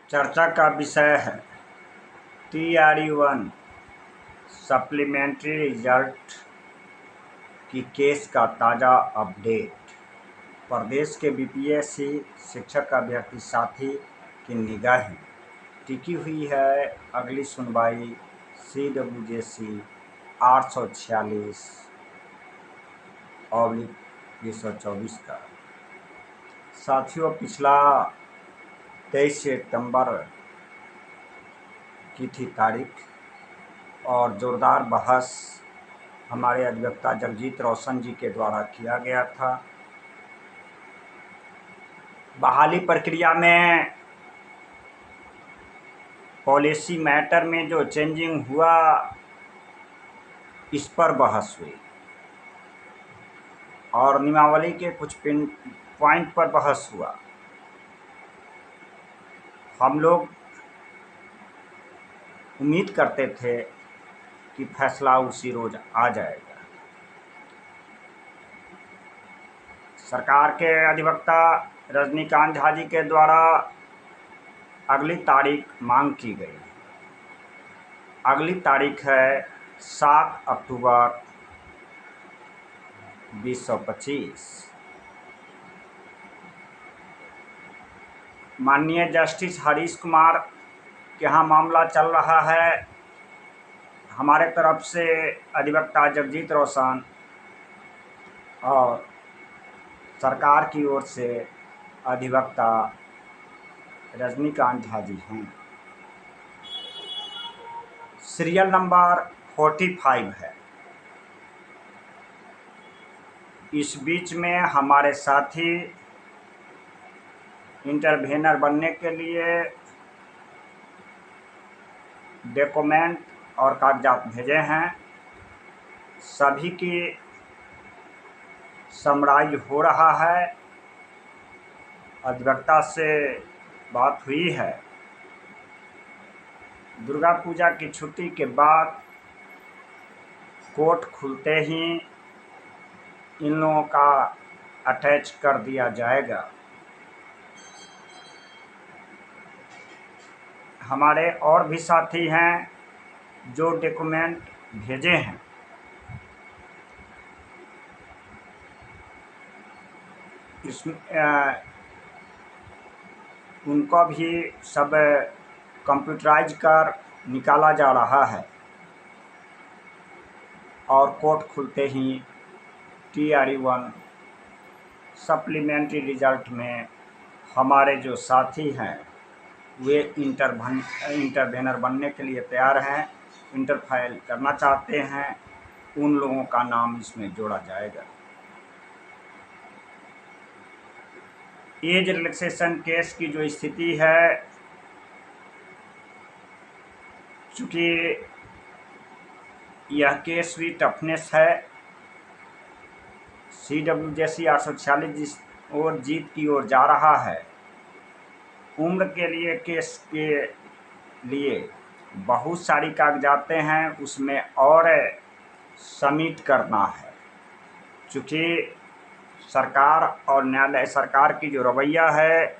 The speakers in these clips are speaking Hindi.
चर्चा का विषय है TRE-1 सप्लीमेंट्री रिजल्ट की केस का ताज़ा अपडेट। प्रदेश के BPSC शिक्षक अभ्यर्थी साथी की निगाहें टिकी हुई है अगली सुनवाई CWJC 846/2024 का। साथियों, पिछला 23 सितंबर की थी तारीख और ज़ोरदार बहस हमारे अधिवक्ता जगजीत रोशन जी के द्वारा किया गया था। बहाली प्रक्रिया में पॉलिसी मैटर में जो चेंजिंग हुआ, इस पर बहस हुई और नियमावली के कुछ पॉइंट पर बहस हुआ। हम लोग उम्मीद करते थे कि फैसला उसी रोज आ जाएगा। सरकार के अधिवक्ता रजनीकांत झा जी के द्वारा अगली तारीख मांग की गई। अगली तारीख है 7 अक्टूबर 2025। माननीय जस्टिस हरीश कुमार के यहाँ मामला चल रहा है। हमारे तरफ से अधिवक्ता जगजीत रोशन और सरकार की ओर से अधिवक्ता रजनीकांत झा जी हैं। सीरियल नंबर 45 है। इस बीच में हमारे साथी इंटरवेनर बनने के लिए डॉक्यूमेंट और कागजात भेजे हैं। सभी की समराइज हो रहा है। अधिवक्ता से बात हुई है। दुर्गा पूजा की छुट्टी के बाद कोर्ट खुलते ही इन लोगों का अटैच कर दिया जाएगा। हमारे और भी साथी हैं जो डॉक्यूमेंट भेजे हैं। इसमें उनका भी सब कंप्यूटराइज कर निकाला जा रहा है और कोर्ट खुलते ही TRE-1 सप्लीमेंट्री रिजल्ट में हमारे जो साथी हैं वे इंटरवेनर बनने के लिए तैयार हैं, इंटरफाइल करना चाहते हैं, उन लोगों का नाम इसमें जोड़ा जाएगा। एज रिलैक्सेशन केस की जो स्थिति है, चूँकि यह केस भी टफनेस है, CWJC 846 जिस ओर जीत की ओर जा रहा है, उम्र के लिए केस के लिए बहुत सारी कागजातें हैं, उसमें और सबमिट करना है। चूँकि सरकार और न्यायालय सरकार की जो रवैया है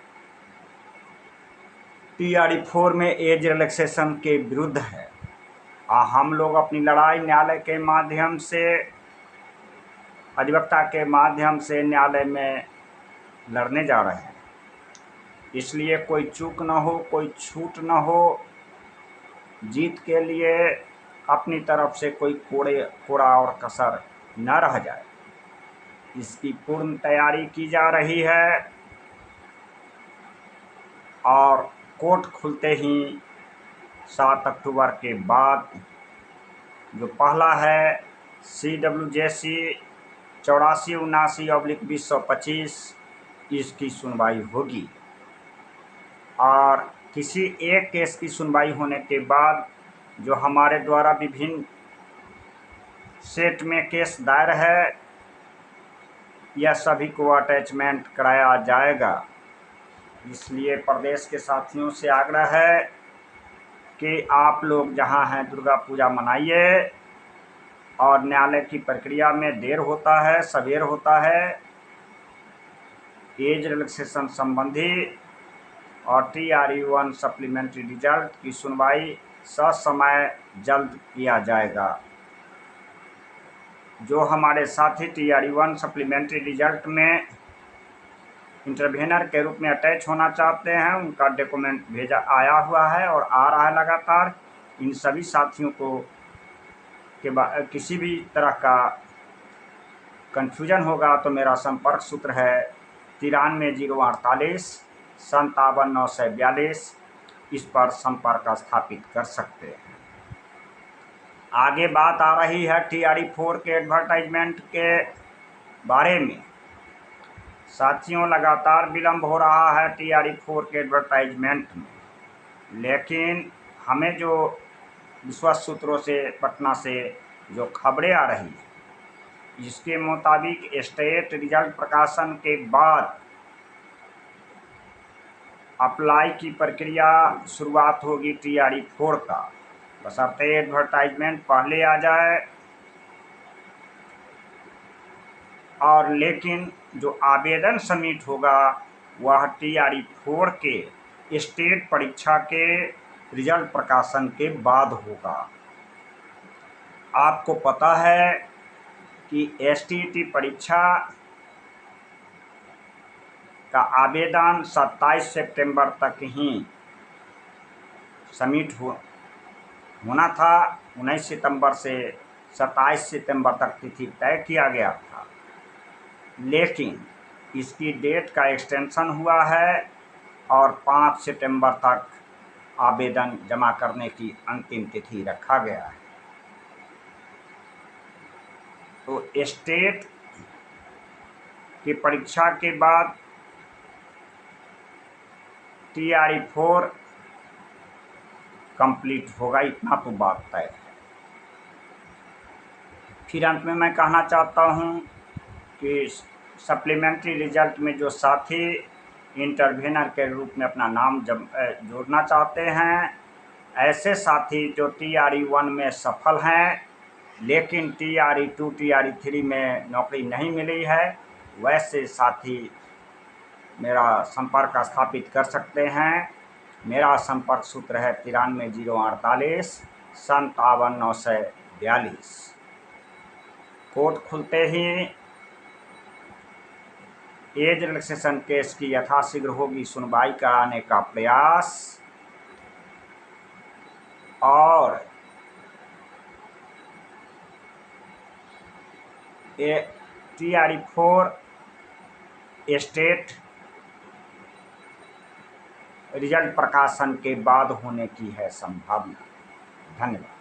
TRE-4 में एज रिलैक्सेशन के विरुद्ध है। हम लोग अपनी लड़ाई न्यायालय के माध्यम से, अधिवक्ता के माध्यम से न्यायालय में लड़ने जा रहे हैं। इसलिए कोई चूक न हो, कोई छूट न हो, जीत के लिए अपनी तरफ से कोई कोड़ा और कसर न रह जाए, इसकी पूर्ण तैयारी की जा रही है। और कोर्ट खुलते ही 7 अक्टूबर के बाद जो पहला है CWJC 8479/2025 इसकी सुनवाई होगी। और किसी एक केस की सुनवाई होने के बाद जो हमारे द्वारा विभिन्न सेट में केस दायर है, यह सभी को अटैचमेंट कराया जाएगा। इसलिए प्रदेश के साथियों से आग्रह है कि आप लोग जहां हैं दुर्गा पूजा मनाइए। और न्यायालय की प्रक्रिया में देर होता है, सवेर होता है। एज रिलैक्सेशन संबंधी और TRE-1 सप्लीमेंट्री रिजल्ट की सुनवाई ससमय जल्द किया जाएगा। जो हमारे साथी TRE-1 सप्लीमेंट्री रिजल्ट में इंटरवेनर के रूप में अटैच होना चाहते हैं, उनका डॉक्यूमेंट भेजा आया हुआ है और आ रहा है लगातार। इन सभी साथियों को किसी भी तरह का कन्फ्यूजन होगा तो मेरा संपर्क सूत्र है 93 048 57 942। इस पर संपर्क स्थापित कर सकते हैं। आगे बात आ रही है TRE-4 के एडवर्टाइजमेंट के बारे में। साथियों, लगातार विलंब हो रहा है TRE-4 के एडवर्टाइजमेंट में, लेकिन हमें जो विश्वस्त सूत्रों से पटना से जो खबरें आ रही हैं, इसके मुताबिक स्टेट रिजल्ट प्रकाशन के बाद अप्लाई की प्रक्रिया शुरुआत होगी TRE-4 का, बशर्ते एडवर्टाइजमेंट पहले आ जाए। और लेकिन जो आवेदन सबमिट होगा वह TRE-4 के स्टेट परीक्षा के रिजल्ट प्रकाशन के बाद होगा। आपको पता है कि STT परीक्षा का आवेदन 27 सितंबर तक ही सबमिट होना था। 19 सितंबर से 27 सितंबर तक तिथि तय किया गया था, लेकिन इसकी डेट का एक्सटेंशन हुआ है और 5 सितंबर तक आवेदन जमा करने की अंतिम तिथि रखा गया है। तो स्टेट की परीक्षा के बाद TRE-4 कंप्लीट होगा, इतना तो बात तय है। फिर अंत में मैं कहना चाहता हूं कि सप्लीमेंट्री रिजल्ट में जो साथी इंटरवेनर के रूप में अपना नाम जोड़ना चाहते हैं, ऐसे साथी जो TRE-1 में सफल हैं लेकिन TRE-2 TRE-3 में नौकरी नहीं मिली है, वैसे साथी मेरा संपर्क स्थापित कर सकते हैं। मेरा संपर्क सूत्र है 93 048 57 942। कोर्ट खुलते ही एज रिलैक्सेशन केस की यथाशीघ्र होगी सुनवाई कराने का प्रयास। और TRE-4 स्टेट रिजल्ट प्रकाशन के बाद होने की है संभावना। धन्यवाद।